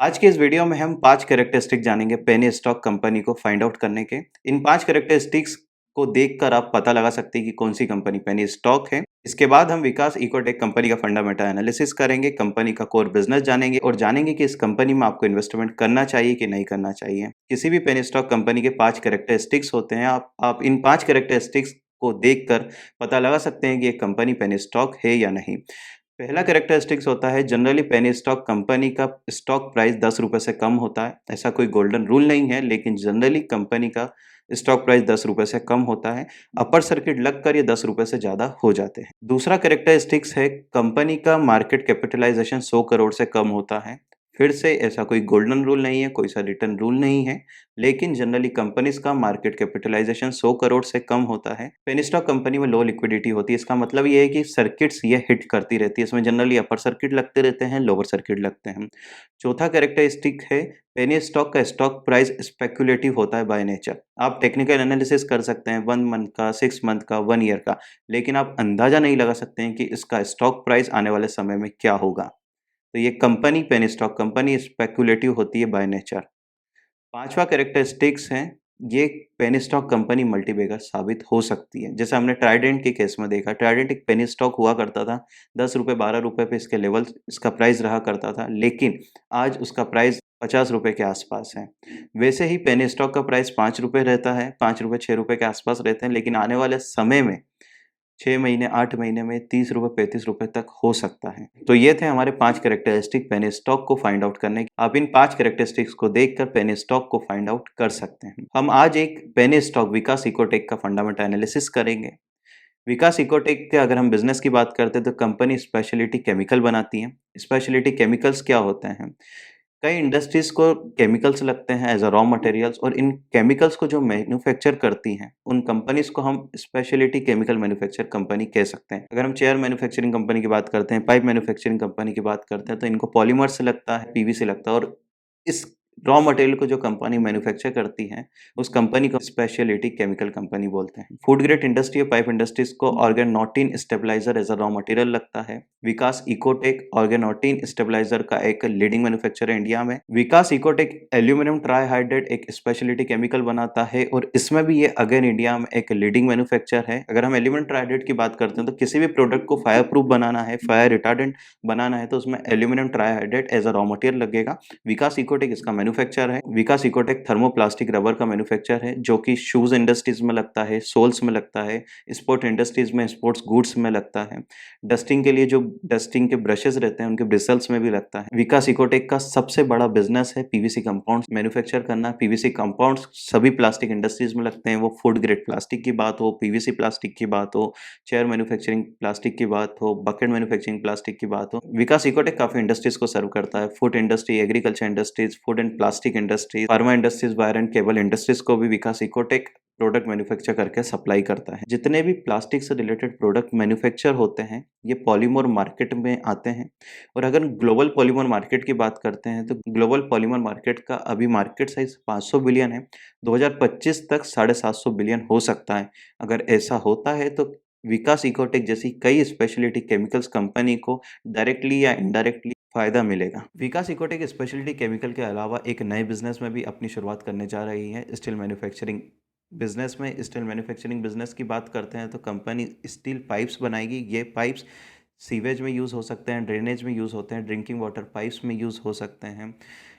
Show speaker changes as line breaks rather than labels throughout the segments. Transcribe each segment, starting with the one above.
आज के इस वीडियो में हम 5 कैरेक्टरिस्टिक जानेंगे पेनी स्टॉक कंपनी को फाइंड आउट करने के। इन 5 कैरेक्टरिस्टिक्स को देखकर आप पता लगा सकते हैं कि कौन सी कंपनी पेनी स्टॉक है। इसके बाद हम विकास इकोटेक कंपनी का फंडामेंटल एनालिसिस करेंगे, कंपनी का कोर बिजनेस जानेंगे और जानेंगे कि इस कंपनी में आपको इन्वेस्टमेंट करना चाहिए कि नहीं करना चाहिए। किसी भी पेनी स्टॉक कंपनी के 5 कैरेक्टरिस्टिक्स होते हैं। आप इन 5 कैरेक्टरिस्टिक्स को देखकर पता लगा सकते हैं कि ये कंपनी पेनी स्टॉक है या नहीं। पहला कैरेक्टरिस्टिक्स होता है, जनरली पेनी स्टॉक कंपनी का स्टॉक प्राइस 10 रुपए से कम होता है। ऐसा कोई गोल्डन रूल नहीं है, लेकिन जनरली कंपनी का स्टॉक प्राइस 10 रुपए से कम होता है। अपर सर्किट लगकर ये 10 रुपए से ज़्यादा हो जाते हैं। दूसरा कैरेक्टरिस्टिक्स है, कंपनी का मार्केट कैपिटलाइजेशन 100 करोड़ से कम होता है। फिर से ऐसा कोई गोल्डन रूल नहीं है, कोई सा रिटर्न रूल नहीं है, लेकिन जनरली कंपनीज का मार्केट कैपिटलाइजेशन 100 करोड़ से कम होता है। पेनी स्टॉक कंपनी में लो लिक्विडिटी होती है। इसका मतलब ये है कि सर्किट्स ये हिट करती रहती है। इसमें जनरली अपर सर्किट लगते रहते हैं, लोअर सर्किट लगते हैं। चौथा कैरेक्टरिस्टिक है, पेनी स्टॉक का स्टॉक प्राइस स्पेक्युलेटिव होता है बाय नेचर। आप टेक्निकल एनालिसिस कर सकते हैं 1 मंथ का, 6 मंथ का, 1 ईयर का, लेकिन आप अंदाजा नहीं लगा सकते हैं कि इसका स्टॉक प्राइस आने वाले समय में क्या होगा। तो ये company penny stock company speculative होती है बाय नेचर। पांचवा कैरेक्टरिस्टिक्स है, ये पेनी स्टॉक कंपनी मल्टीबैगर साबित हो सकती है। जैसे हमने ट्राइडेंट के केस में देखा, ट्राइडेंट एक पेनी स्टॉक हुआ करता था, 10 रुपए 12 रुपए पे इसके लेवल इसका प्राइस रहा करता था, लेकिन आज उसका प्राइस 50 रुपए के आसपास है। वैसे ही पेनी स्टॉक का प्राइस 5 रुपए रहता है, 5 रुपए 6 रुपए के आसपास रहते हैं, लेकिन आने वाले समय में 6 महीने 8 महीने में 30 रुपए 35 रुपए तक हो सकता है। तो ये थे हमारे 5 कैरेक्टरिस्टिक पेनी स्टॉक को फाइंड आउट करने के। आप इन 5 कैरेक्टरिस्टिक्स को देखकर पेनी स्टॉक को फाइंड आउट कर सकते हैं। हम आज एक पेनी स्टॉक विकास इकोटेक का फंडामेंटल एनालिसिस करेंगे। विकास इकोटेक के अगर हम बिजनेस की बात करते हैं तो कंपनी स्पेशलिटी केमिकल बनाती है। स्पेशलिटी केमिकल्स क्या होते हैं? कई इंडस्ट्रीज को केमिकल्स लगते हैं एज अ रॉ मटेरियल्स, और इन केमिकल्स को जो मैन्युफैक्चर करती हैं उन कंपनीज को हम स्पेशलिटी केमिकल मैन्युफैक्चर कंपनी कह सकते हैं। अगर हम चेयर मैन्युफैक्चरिंग कंपनी की बात करते हैं, पाइप मैन्युफैक्चरिंग कंपनी की बात करते हैं, तो इनको पॉलीमर से लगता है, पीवीसी लगता है, और इस रॉ मटेरियल को जो कंपनी मैन्युफैक्चर करती है उस कंपनी को स्पेशलिटी केमिकल कंपनी बोलते हैं। फूड ग्रेड इंडस्ट्री और पाइप इंडस्ट्रीज को organotin stabiliser as a raw material लगता है। विकास इकोटेक ऑर्गेनोटिन स्टेबलाइजर का एक लीडिंग मैन्युफैक्चरर है इंडिया में। विकास इकोटेक एल्यूमिनियम ट्राईहाइड्रेट एक स्पेशलिटी केमिकल बनाता है, और इसमें भी ये अगेन इंडिया में एक लीडिंग मैन्युफैक्चरर है। अगर हम एल्यूमिनियम ट्राईहाइड्रेट की बात करते हैं तो किसी भी प्रोडक्ट को फायर प्रूफ बनाना है, फायर रिटार्डेंट बनाना है, तो उसमें aluminium trihydrate as a raw material लगेगा। विकास इकोटेक इसका मैन्युफैक्चर है। विकास इकोटेक थर्मोप्लास्टिक रबर का मैन्युफैक्चर है, जो कि शूज इंडस्ट्रीज में लगता है, सोल्स में लगता है, स्पोर्ट इंडस्ट्रीज में, स्पोर्ट्स गुड्स में लगता है। डस्टिंग के लिए जो डस्टिंग के ब्रशेस रहते हैं उनके ब्रिसल्स में भी लगता है। विकास इकोटेक का सबसे बड़ा बिजनेस है पीवीसी कंपाउंड्स मैन्युफैक्चर करना। पीवीसी कंपाउंड्स सभी प्लास्टिक इंडस्ट्रीज में लगते हैं, वो फूड ग्रेड प्लास्टिक की बात हो, पीवीसी प्लास्टिक की बात हो, चेयर मैन्युफैक्चरिंग प्लास्टिक की बात हो, बकेट मैन्युफैक्चरिंग प्लास्टिक की बात हो। विकास इकोटेक काफी इंडस्ट्रीज को सर्व करता है। Food industry, agriculture industries, food and plastic industries, pharma industries, wire and cable industries को भी विकास इकोटेक प्रोडक्ट मैन्युफैक्चर करके सप्लाई करता है। जितने भी प्लास्टिक से रिलेटेड प्रोडक्ट मैन्युफैक्चर होते हैं ये पॉलीमर मार्केट में आते हैं। और अगर ग्लोबल पॉलीमर मार्केट की बात करते हैं तो ग्लोबल पॉलीमर मार्केट का अभी मार्केट साइज 500 बिलियन है। 2025 तक 750 बिलियन हो सकता है। अगर ऐसा होता है तो विकास इकोटेक जैसी कई स्पेशलिटी केमिकल्स कंपनी को डायरेक्टली या इनडायरेक्टली फायदा मिलेगा। विकास इकोटेक स्पेशलिटी केमिकल के अलावा एक नए बिजनेस में भी अपनी शुरुआत करने जा रही है, स्टील मैन्युफैक्चरिंग बिजनेस में। स्टील मैन्युफैक्चरिंग बिजनेस की बात करते हैं तो कंपनी स्टील पाइप्स बनाएगी। ये पाइप्स सीवेज में यूज़ हो सकते हैं, ड्रेनेज में यूज़ होते हैं, ड्रिंकिंग वाटर पाइप्स में यूज़ हो सकते हैं,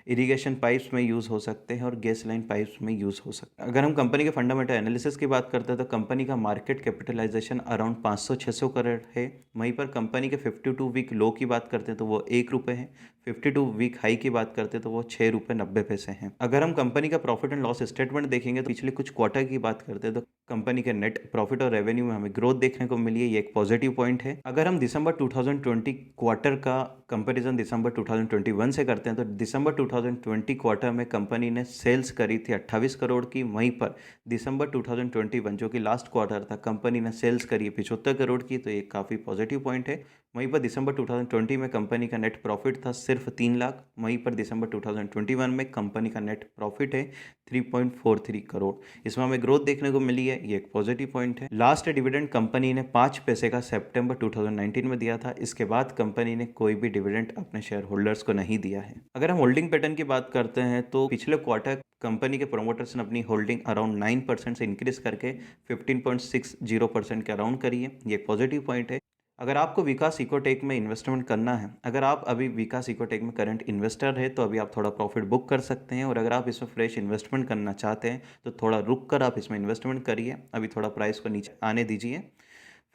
इरिगेशन पाइप्स में यूज़ हो सकते हैं, और गैस लाइन पाइप्स में यूज़ हो सकते हैं। अगर हम कंपनी के फंडामेंटल एनालिसिस की बात करते हैं तो कंपनी का मार्केट कैपिटलाइजेशन अराउंड 500-600 करोड़ है। वहीं पर कंपनी के 52 वीक लो की बात करते हैं तो वो 1 रुपये है। 52 वीक हाई की बात करते हैं तो वो 6 रुपये 90 पैसे हैं। अगर हम कंपनी का प्रॉफिट एंड लॉस स्टेटमेंट देखेंगे तो पिछले कुछ क्वार्टर की बात करते हैं तो कंपनी के नेट प्रॉफिट और रेवेन्यू में हमें ग्रोथ देखने को मिली है। ये एक पॉजिटिव पॉइंट है। अगर हम दिसंबर 2020 क्वार्टर का कंपैरिजन दिसंबर 2021 से करते हैं तो दिसंबर 2020 क्वार्टर में कंपनी ने सेल्स करी थी 28 करोड़ की। वहीं पर दिसंबर 2021 जो कि लास्ट क्वार्टर था, कंपनी ने सेल्स करी है 75 करोड़ की। तो ये काफ़ी पॉजिटिव पॉइंट है। वहीं पर दिसंबर 2020 में कंपनी का नेट प्रॉफिट था सिर्फ 3 लाख। वहीं पर दिसंबर 2021 में कंपनी का नेट प्रॉफिट है 3.43 करोड़। इसमें हमें ग्रोथ देखने को मिली है, ये एक पॉजिटिव पॉइंट है। लास्ट डिविडेंड कंपनी ने 5 पैसे का सितंबर 2019 में दिया था। इसके बाद कंपनी ने कोई भी डिविडेंड अपने शेयर होल्डर्स को नहीं दिया है। अगर हम होल्डिंग पैटर्न की बात करते हैं तो पिछले क्वार्टर कंपनी के प्रोमोटर्स ने अपनी होल्डिंग अराउंड 9% से इंक्रीज करके 15.60% के अराउंड करी है, ये एक पॉजिटिव पॉइंट है। अगर आपको विकास इकोटेक में इन्वेस्टमेंट करना है, अगर आप अभी विकास इकोटेक में करंट इन्वेस्टर है तो अभी आप थोड़ा प्रॉफिट बुक कर सकते हैं, और अगर आप इसमें फ्रेश इन्वेस्टमेंट करना चाहते हैं तो थोड़ा रुक कर आप इसमें इन्वेस्टमेंट करिए। अभी थोड़ा प्राइस को नीचे आने दीजिए,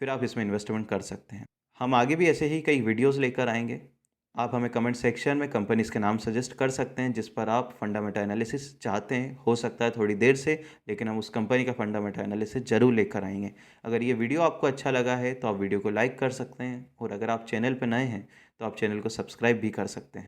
फिर आप इसमें इन्वेस्टमेंट कर सकते हैं। हम आगे भी ऐसे ही कई वीडियोस लेकर आएंगे। आप हमें कमेंट सेक्शन में कंपनीज के नाम सजेस्ट कर सकते हैं जिस पर आप फंडामेंटल एनालिसिस चाहते हैं। हो सकता है थोड़ी देर से, लेकिन हम उस कंपनी का फंडामेंटल एनालिसिस जरूर लेकर आएंगे। अगर ये वीडियो आपको अच्छा लगा है तो आप वीडियो को लाइक कर सकते हैं, और अगर आप चैनल पर नए हैं तो आप चैनल को सब्सक्राइब भी कर सकते हैं।